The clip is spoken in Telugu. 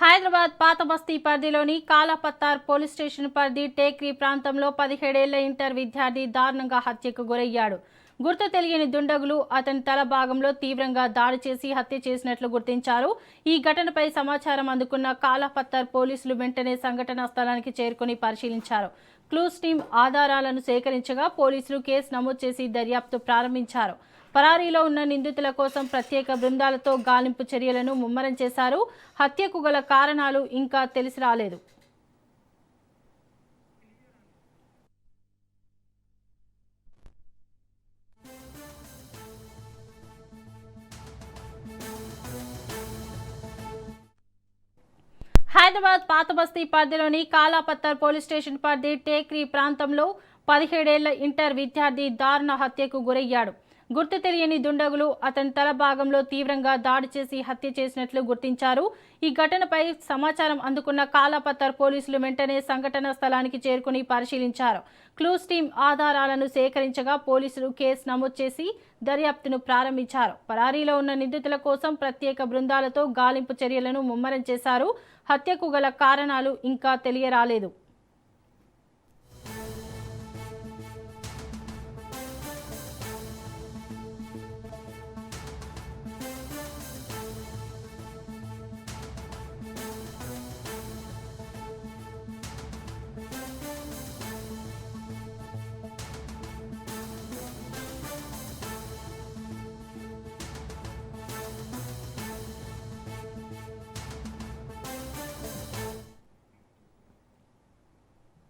హైదరాబాద్ పాత బస్తీ పరిధిలోని కాలాపత్తార్ పోలీస్ స్టేషన్ పరిధి టేక్రీ ప్రాంతంలో 17 ఏళ్ల ఇంటర్ విద్యార్థి దారుణంగా హత్యకు గురయ్యాడు. గుర్తు తెలియని దుండగులు అతని తల భాగంలో తీవ్రంగా దాడి చేసి హత్య చేసినట్లు గుర్తించారు. ఈ ఘటనపై సమాచారం అందుకున్న కాలాపత్తార్ పోలీసులు వెంటనే సంఘటనా స్థలానికి చేరుకుని పరిశీలించారు. క్లూస్ టీమ్ ఆధారాలను సేకరించగా పోలీసులు కేసు నమోదు చేసి దర్యాప్తు ప్రారంభించారు. పరారీలో ఉన్న నిందితుల కోసం ప్రత్యేక బృందాలతో గాలింపు చర్యలను ముమ్మరం చేశారు. హత్యకు గల కారణాలు ఇంకా తెలిసి రాలేదు. హైదరాబాద్ పాత బస్తీ పరిధిలోని కాలాపత్తర్ పోలీస్ స్టేషన్ పరిధి టేక్రీ ప్రాంతంలో 17 ఏళ్ల ఇంటర్ విద్యార్థి దారుణ హత్యకు గురయ్యాడు. గుర్తు తెలియని దుండగులు అతని తల భాగంలో తీవ్రంగా దాడి చేసి హత్య చేసినట్లు గుర్తించారు. ఈ ఘటనపై సమాచారం అందుకున్న కాలాపత్తర్ పోలీసులు వెంటనే సంఘటనా స్థలానికి చేరుకుని పరిశీలించారు. క్లూస్ టీమ్ ఆధారాలను సేకరించగా పోలీసులు కేసు నమోదు చేసి దర్యాప్తును ప్రారంభించారు. పరారీలో ఉన్న నిందితుల కోసం ప్రత్యేక బృందాలతో గాలింపు చర్యలను ముమ్మరం చేశారు. హత్యకు గల కారణాలు ఇంకా తెలియరాలేదు.